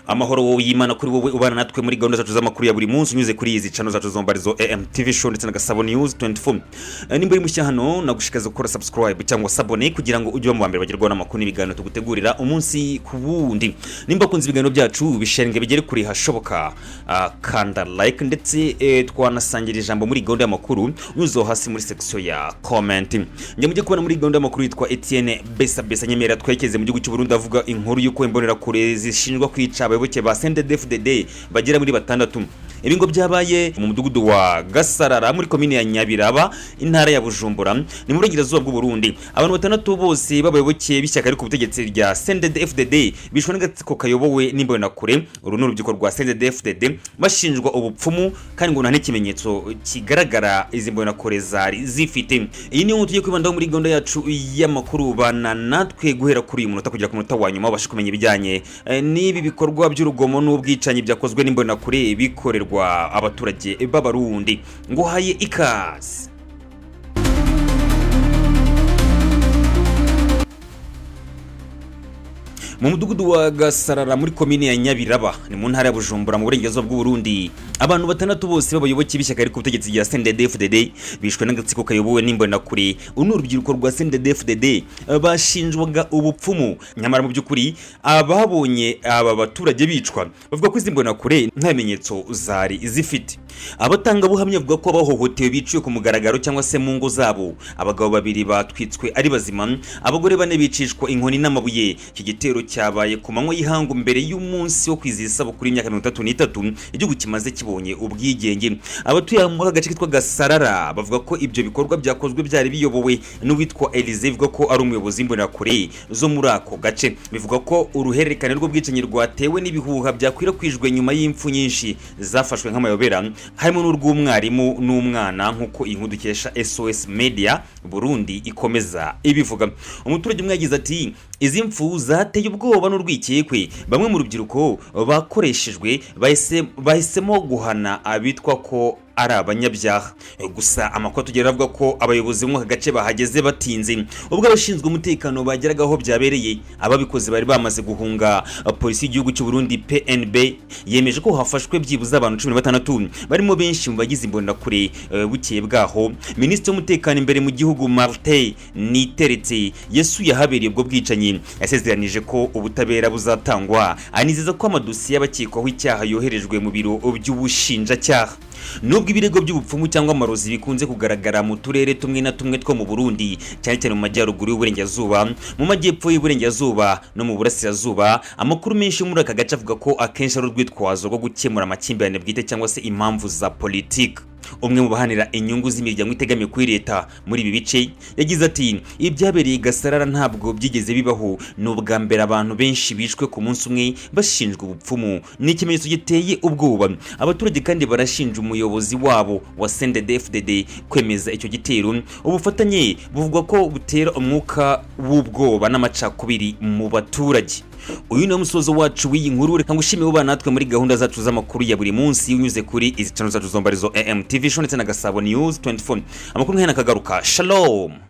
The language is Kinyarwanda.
amahoro wowe y'Imana kuri wowe ubana natwe muri gahunda zacu z'amakuru ya buri munsi unyuze kuri izi channel zacu zombarizo TV show ndetse na Gasabo News 24. Nimba uri mushya hano nagushikaza gukora subscribe cyangwa sabone kugira ngo ujye mu mbere bagerwaho n'amakuru n'ibiganiro tugutegurira umunsi ku wundi. Nimba kunze ibiganiro byacu bisharinge bigere kuri hashoboka kanda like ndetse twanasangira ijambo muri gahunda y'amakuru unyuze hasi muri section ya comment. Njye mujye kubona muri gahunda y'amakuru yitwa Etienne Besa nyemera twekeze mu gihugu cy'u Burundi avuga inkuru y'uko imbonera kure zishinjwa kwica abayoboke ba CNDD-FDD bagera muri batandatu. Ibi ngo byabaye mu mudugudu wa Gasarara muri komine ya Nyabiraba intara ya Bujumbura ni mu burengerazuba bw'u Burundi. Abantu batandatu bose babayoboke bishyaka ari ku butegetsi rya CNDD-FDD bishwe n'agatsiko kayobowe n'imbonera kure uru n'urubyiruko rwa CNDD-FDD bashinjwa ubupfumu kandi ngo nta n'ikimenyetso kigaragara izi mbonera kure zari zifite. Iyi ni nkuru tugiye kwibandaho muri gahunda yacu y'amakuru bana natwe guhera kuri uyu munota kugira ku munota wa nyuma babashe kumenya ibijyanye n'ibi bikorwa by'urugomo n'ubwicanyi byakozwe n'imbonera kure bikorerwa abaturage b'Abarundi. Ngo haye ikaze mu mudugudu wa Gasarara muri komine ya Nyabiraba ni mu ntara ya Bujumbura mu burengerazuba bw'u Burundi. Abantu batandatu bose babayoboke bishyaka ari ku butegetsi rya CNDD-FDD bishwe n'agatsiko kayobowe n'imbonera kure urubyiruko rwa CNDD-FDD bashinjwaga ubupfumu. Nyamara mu by'ukuri ababonye aba baturage bicwa bavuga ko izi mbonera kure nta bimenyetso zari zifite. Abatanga buhamya bavuga ko bahohotewe biciwe ku mugaragaro cyangwa se mu ngo zabo. Abagabo babiri batwitswe ari bazima, abagore bane bicishwa inkoni n'amabuye. Iki gitero cyabaye ku manywa y'ihangu mbere y'umunsi wo kwizihiza isabukuru y'imyaka 33 igihugu kimaze kibonye ubwigenge. Abatuye mu gace kitwa Gasarara bavuga ko ibyo bikorwa byakozwe byari biyobowe n'uwitwa Elize bivuga ko ari umuyobozi w'imbonera kure zo muri ako gace. Bivuga ko uruhererekane rw'ubwicanyi rwatewe n'ibihuha byakwirakwijwe nyuma y'imfu nyinshi zafashwe nk'amayobera harimo n'urw'umwarimu n'umwana nk'uko inkuru dukesha SOS Media Burundi ikomeza ibivuga. Umuturage umwe yagize ati izi mfu zateye ubwoba n'urwikekwe, bamwe mu rubyiruko bakoreshejwe bahisemo guhana abitwa ko ari abanyabyaha. Gusa amakuru tugera avuga ko abayobozi mu gace bahageze batinze ubwo abashinzwe umutekano bageragaho byabereye. Ababikoze bari bamaze guhunga. Polisi y'igihugu cy'u Burundi PNB yemeje ko hafashwe byibuza abantu 16 barimo benshi mu bagize imbonera kure. Bukeye bwaho Minisitiri w'umutekano imbere mu gihugu Martin Niteretse yesuye habereye ubwo bwicanyi yasezeranije ko ubutabera buzatangwa, anizeza ko amadosiye y'abakekwaho icyaha yoherejwe mu biro by'ubushinjacyaha. Nubwo ibirego by'ubupfumu cyangwa amarozi bikunze kugaragara mu turere tumwe na tumwe two mu Burundi cyane cyane mu majyaruguru y'uburengerazuba, mu majyepfo y'uburengerazuba no mu burasirazuba, amakuru menshi muri aka gace avuga ko akenshi ari urwitwazo rwo gukemura amakimbirane bwite cyangwa se impamvu za politiki. Umwe mu bahanira inyungu z'imiryango itegamiye kuri leta muri ibi bice yagize ati ibyabereye Gasarara ntabwo byigeze bibaho, n'ubwa mbere abantu benshi bishwe ku munsi umwe bashinjwa ubupfumu. Ni ikimenyetso giteye ubwoba. Abaturage kandi barashinja umuyobozi wabo wa CNDD-FDD kwemeza icyo gitero. Ubufatanye buvugwa ko butera umwuka w'ubwoba n'amacakubiri mu baturage. Uyu ni umusozo wacu w'iyi nkuru. Reka ngushimire ubana natwe muri gahunda zacu z'amakuru ya buri munsi unyuze kuri izi channel zacu zombarizo TV show ndetse na Gasabo News 24. Amakuru nk'aya nakagaruka. Shalom.